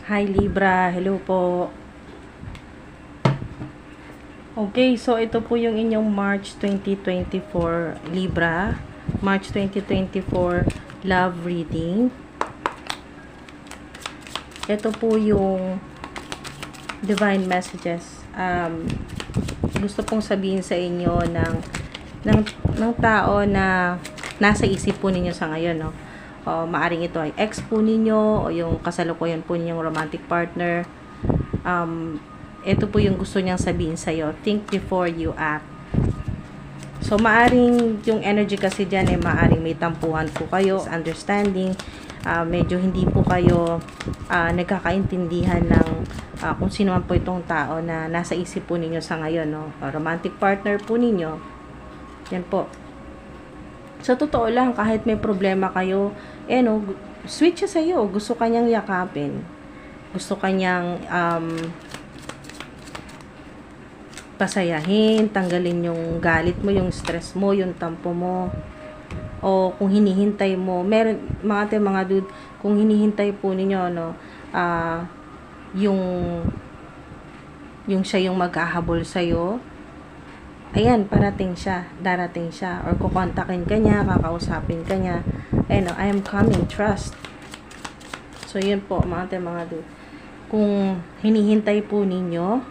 Hi Libra, hello po. Okay, so ito po yung inyong March 2024 Libra. March 2024 love reading. Ito po yung divine messages. Gusto pong sabihin sa inyo ng tao na nasa isip po ninyo sa ngayon, no? Maaring ito ay ex po ninyo o yung kasalukuyan po ninyong romantic partner. Ito po yung gusto niyang sabihin sa'yo. Think before you act. So, maaring yung energy kasi dyan maaring may tampuhan po kayo, understanding, medyo hindi po kayo nagkakaintindihan ng kung sino man po itong tao na nasa isip po ninyo sa ngayon, no? Romantic partner po ninyo. Yan po. Sa totoo lang, kahit may problema kayo, no, sweet siya sa'yo. Gusto kanyang yakapin. Gusto kanyang pasayahin, tanggalin yung galit mo, yung stress mo, yung tampo mo. O kung hinihintay mo, meron mga dude, kung hinihintay po ninyo, no, yung siya yung maghahabol sa'yo, ayan, parating siya, darating siya, or kukontakin ka niya, kakausapin ka niya, no, I am coming, trust. So, yun po, mga dude. Kung hinihintay po ninyo,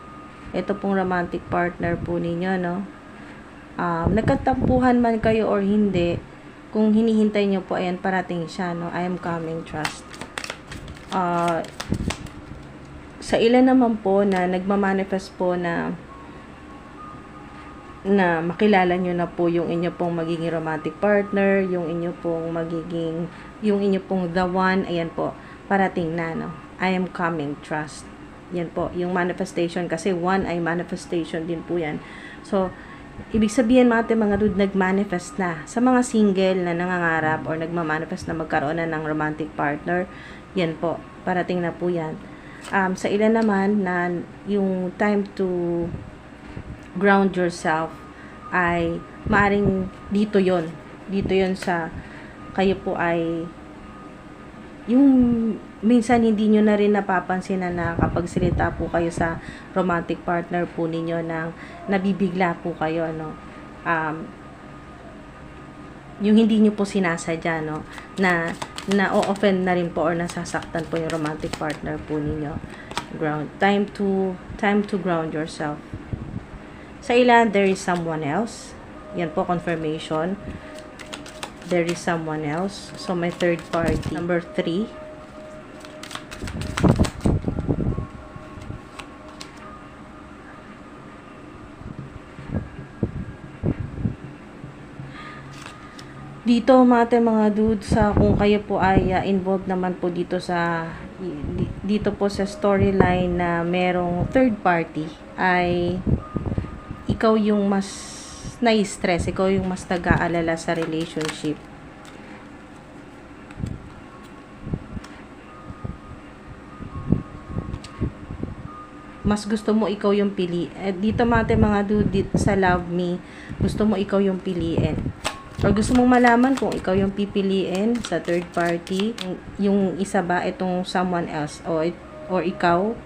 ito pong romantic partner po ninyo, no? Nagkatampuhan man kayo or hindi, kung hinihintay nyo po, ayan, parating siya, no? I am coming, trust. Sa ilan naman po na nagmamanifest po na makilala nyo na po yung inyo pong magiging romantic partner, yung inyo pong the one, ayan po, parating na, no? I am coming, trust. Yan po, yung manifestation, kasi one ay manifestation din po yan. So, ibig sabihin mga dude, nagmanifest na. Sa mga single na nangangarap or nagmamanifest na magkaroon na ng romantic partner, yan po, parating na po yan. Sa ilan naman na yung time to ground yourself ay maaring dito yon sa kayo po ay yung minsan hindi nyo na rin napapansin na nakakapagsalita po kayo sa romantic partner po ninyo nang nabibigla po kayo, no? Yung hindi nyo po sinasadya, no? Na o-offend na rin po or nasasaktan po yung romantic partner po ninyo. Time to ground yourself. Sa ilan, there is someone else. Yan po, confirmation. There is someone else. So, my third party. Number 3. Dito, mga dude, sa kung kayo po ay involved naman po dito po sa storyline na merong third party, ay ikaw yung mas na-stress, ikaw yung mas nag-aalala sa relationship. Mas gusto mo ikaw yung pili. Dito mga dude, dito sa Love Me, gusto mo ikaw yung piliin. Or gusto mong malaman kung ikaw yung pipiliin sa third party, yung isa ba itong someone else or ikaw,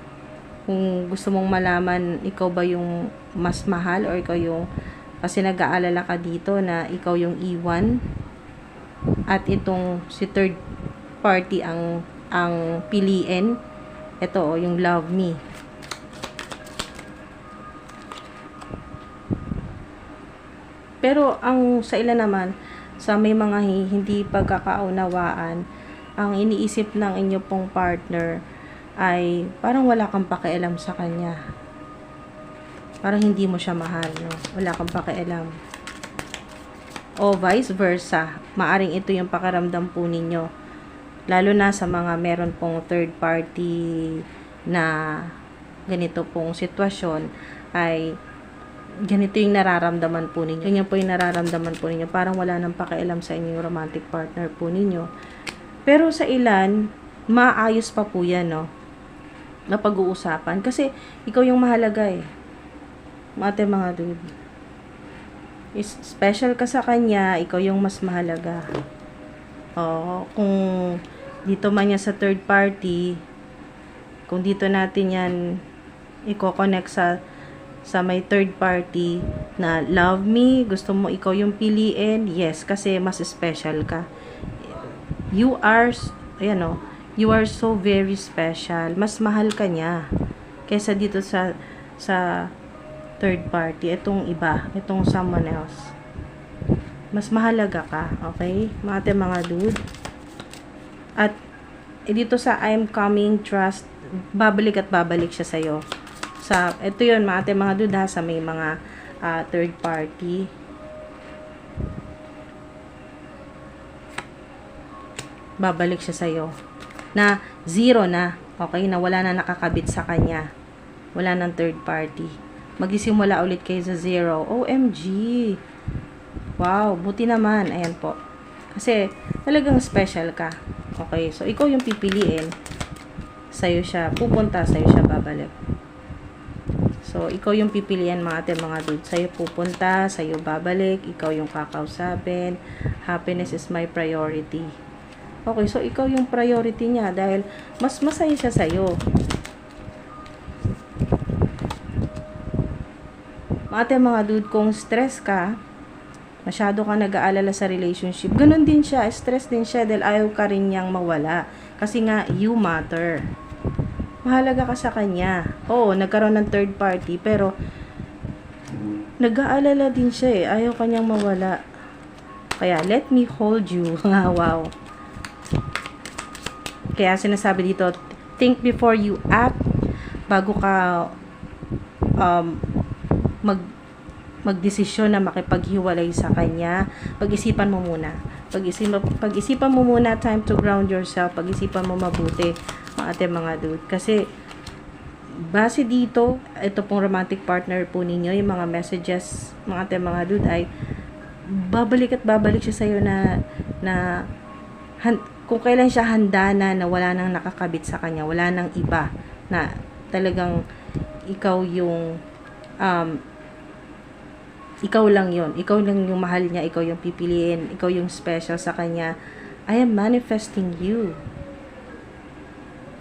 kung gusto mong malaman ikaw ba yung mas mahal or ikaw yung, kasi nag-aalala ka dito na ikaw yung iwan at itong si third party ang piliin. Ito yung Love Me. Pero ang sa ilan naman, sa may mga hindi pagkakaunawaan, ang iniisip ng inyo pong partner ay parang wala kang pakialam sa kanya. Parang hindi mo siya mahal, no? Wala kang pakialam. O vice versa, maaring ito yung pakiramdam po ninyo. Lalo na sa mga meron pong third party na ganito pong sitwasyon, ay ganito yung nararamdaman po ninyo. Ganyan po yung nararamdaman po ninyo. Parang wala nang pakialam sa inyong romantic partner po ninyo. Pero sa ilan, maayos pa po yan, no? Na pag-uusapan. Kasi, ikaw yung mahalaga eh. Mga dude. Special ka sa kanya, ikaw yung mas mahalaga. Kung dito man niya sa third party, Kung dito natin yan i-connect sa may third party na love me, gusto mo ikaw yung piliin, yes, kasi mas special ka. You are, ayan o, you are so very special. Mas mahal ka niya kaysa dito sa third party. Itong iba, itong someone else. Mas mahalaga ka, okay? Mga dude. At dito sa I'm coming, trust, babalik at babalik siya sa'yo. Ito yun, mga dude ha, sa may mga third party. Babalik siya sa'yo. Na zero na, okay? Na wala na nakakabit sa kanya. Wala ng third party. Magsisimula ulit kayo sa zero. OMG! Wow, buti naman. Ayan po. Kasi talagang special ka. Okay, so ikaw yung pipiliin. Sa'yo siya pupunta, sa'yo siya babalik. So, ikaw yung pipilian mga dude. Sa'yo pupunta, sa'yo babalik, ikaw yung kakausapin. Happiness is my priority. Okay, so ikaw yung priority niya dahil mas masaya siya sa'yo. Mga dude, kung stress ka, masyado ka nag-aalala sa relationship, ganun din siya, stress din siya dahil ayaw ka rin niyang mawala. Kasi nga, you matter. Mahalaga ka sa kanya. Oo, nagkaroon ng third party, pero nag-aalala din siya eh. Ayaw kanyang mawala. Kaya, let me hold you. Wow. Kaya sinasabi dito, think before you act. Bago ka magdesisyon na makipaghiwalay sa kanya, pag-isipan mo muna. Pag-isipan mo muna, time to ground yourself. Pag-isipan mo mabuti, mga dude. Kasi, base dito, ito pong romantic partner po ninyo, yung mga messages, mga dude, ay babalik at babalik siya sa'yo kung kailan siya handa na wala nang nakakabit sa kanya, wala nang iba, na talagang ikaw yung ikaw lang yung mahal niya, ikaw yung pipiliin, ikaw yung special sa kanya. I am manifesting you.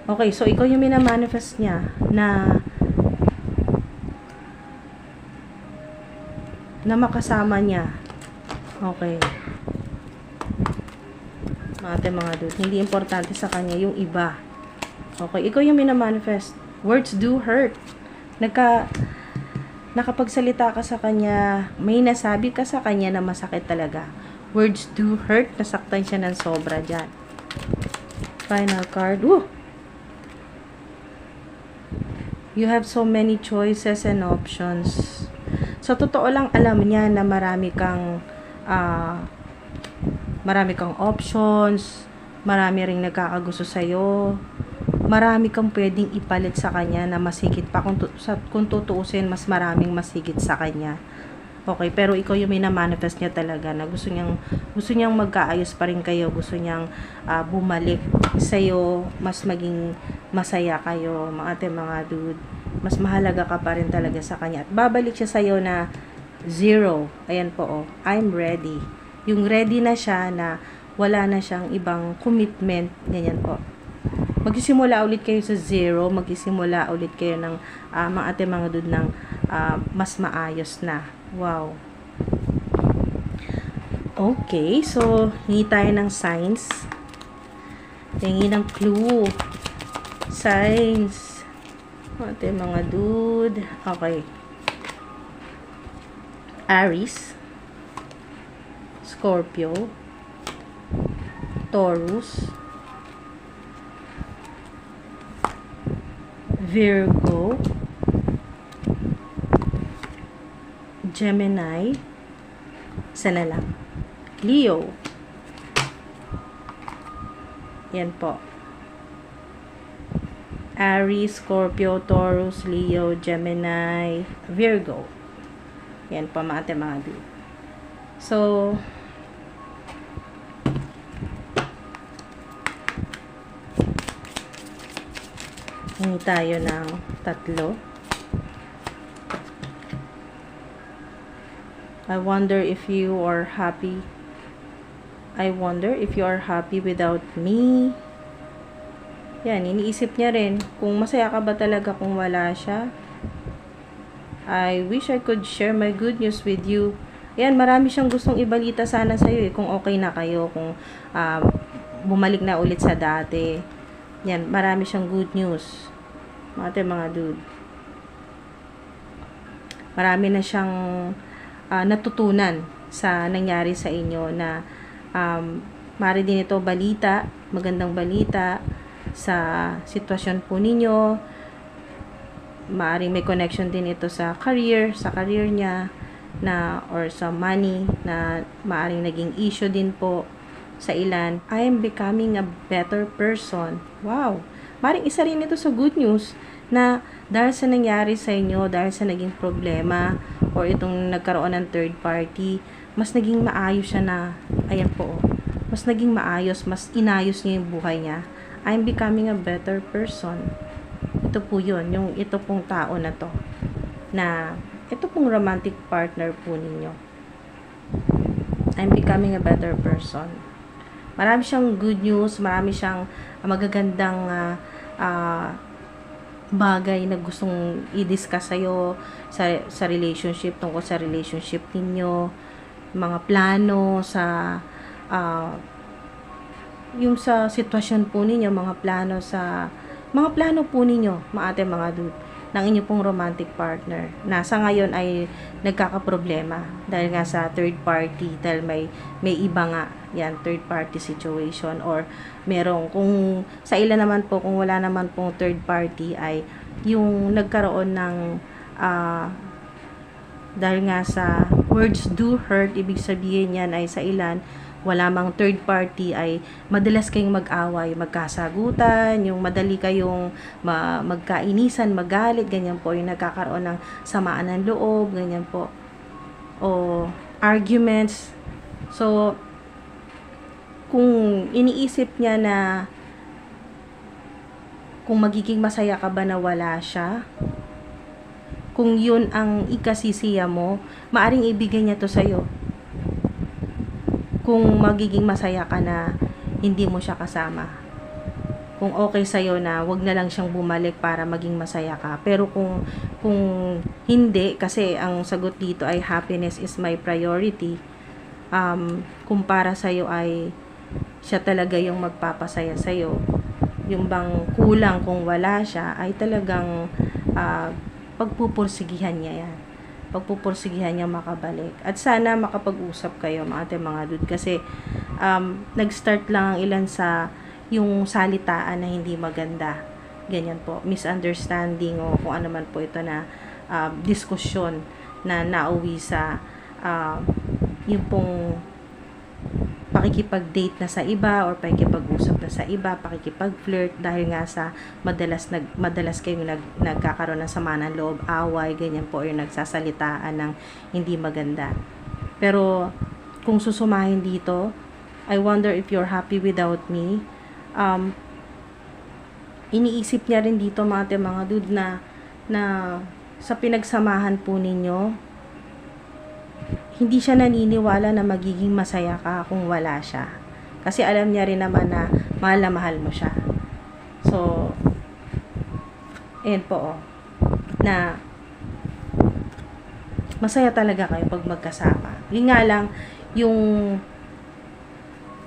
Okay, so ikaw yung minamanifest niya na makasama niya. Okay. Mga dude, hindi importante sa kanya yung iba. Okay, ikaw yung minamanifest. Words do hurt. Nakapagsalita ka sa kanya, may nasabi ka sa kanya na masakit talaga. Words do hurt, nasaktan siya ng sobra dyan. Final card. Woo! You have so many choices and options. Sa totoo lang, alam niya na marami kang options, marami ring nagkakagusto sa'yo, marami kang pwedeng ipalit sa kanya na masigit pa. Kung tutuusin, mas maraming masigit sa kanya. Okay, pero ikaw yung minamanifest niya talaga na gusto niyang magkaayos pa rin kayo, gusto niyang bumalik sa'yo, mas maging masaya kayo, mga dude. Mas mahalaga ka pa rin talaga sa kanya. At babalik siya sa'yo na zero. Ayan po, oh, I'm ready. Yung ready na siya na wala na siyang ibang commitment, ganyan po. Magsisimula ulit kayo sa zero, magsisimula ulit kayo ng mga dude ng mas maayos na. Wow. Okay, so hingi tayo ng signs. Hingi ng clue. Signs. Mga dude. Okay. Aries, Scorpio, Taurus, Virgo, Gemini, sana lang, Leo. Yan po. Aries, Scorpio, Taurus, Leo, Gemini, Virgo. Yan po mga dude. So, hingi tayo ng 3. I wonder if you are happy. I wonder if you are happy without me. Yan, iniisip niya rin kung masaya ka ba talaga kung wala siya. I wish I could share my good news with you. Yan, marami siyang gustong ibalita sana sa'yo kung okay na kayo, kung bumalik na ulit sa dati. Yan, marami siyang good news. Mga dude. Marami na siyang natutunan sa nangyari sa inyo na maaari din ito balita, magandang balita sa sitwasyon po ninyo. Maaring may connection din ito sa career niya na or sa money na maaring naging issue din po sa ilan. I am becoming a better person. Wow! Maaring isa rin ito sa good news na dahil sa nangyari sa inyo, dahil sa naging problema or itong nagkaroon ng third party, mas naging maayos siya na, ayan po, mas naging maayos, mas inayos niya yung buhay niya. I am becoming a better person. Ito po yun, yung ito pong tao na to, na ito pong romantic partner po ninyo. I'm becoming a better person. Marami siyang good news, marami siyang magagandang bagay na gustong i-discuss sa'yo sa relationship, tungkol sa relationship ninyo, mga plano sa yung sa sitwasyon po ninyo, mga plano po ninyo, mga dude, ng inyo pong romantic partner na sa ngayon ay nagkakaproblema dahil nga sa third party, dahil may iba nga yan, third party situation, or merong, kung sa ilan naman po, kung wala naman pong third party, ay yung nagkaroon ng dahil nga sa words do hurt, ibig sabihin yan ay sa ilan, wala mang third party, ay madalas kayong mag-away, magkasagutan, yung madali kayong magkainisan, magalit, ganyan po, yung nagkakaroon ng samaan ng loob, ganyan po, o arguments. So, kung iniisip niya na kung magiging masaya ka ba na wala siya, kung yun ang ikasisiya mo, maaring ibigay niya to sa'yo. Kung magiging masaya ka na hindi mo siya kasama. Kung okay sa'yo na wag na lang siyang bumalik para maging masaya ka. Pero kung hindi, kasi ang sagot dito ay happiness is my priority. Kung para sa'yo ay siya talaga yung magpapasaya sa'yo. Yung bang kulang kung wala siya ay talagang pagpupursigihan niya yan. Pagpupursigihan niya makabalik. At sana makapag-usap kayo, mga dude, kasi nag-start lang ang ilan sa yung salitaan na hindi maganda. Ganyan po, misunderstanding o kung ano man po ito na diskusyon na nauwi sa yung pong pakikipag-date na sa iba or pakikipag-usap na sa iba, pakikipag-flirt dahil nga sa madalas kayong nagkakaroon ng sama ng loob, away, ganyan po, yung nagsasalitaan ng hindi maganda. Pero kung susumahin dito, I wonder if you're happy without me. Iniisip niya rin dito, mga dude, na sa pinagsamahan po ninyo, hindi siya naniniwala na magiging masaya ka kung wala siya. Kasi alam niya rin naman na mahal na mahal mo siya. So, ayan po, na masaya talaga kayo pag magkasama. Yun nga lang,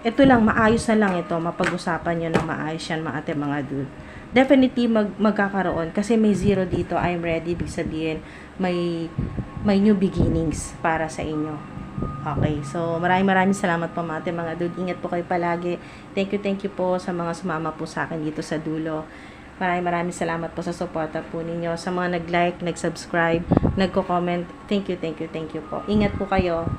ito lang, maayos na lang ito, mapag-usapan nyo ng maayos yan, mga dude. Definitely magkakaroon, kasi may zero dito, I'm ready, big sabihin, may new beginnings para sa inyo. Okay, so maraming salamat po, mga dude. Ingat po kayo palagi. Thank you po sa mga sumama po sa akin dito sa dulo. Maraming salamat po sa suporta po ninyo. Sa mga nag-like, nag-subscribe, nagko-comment, thank you po. Ingat po kayo.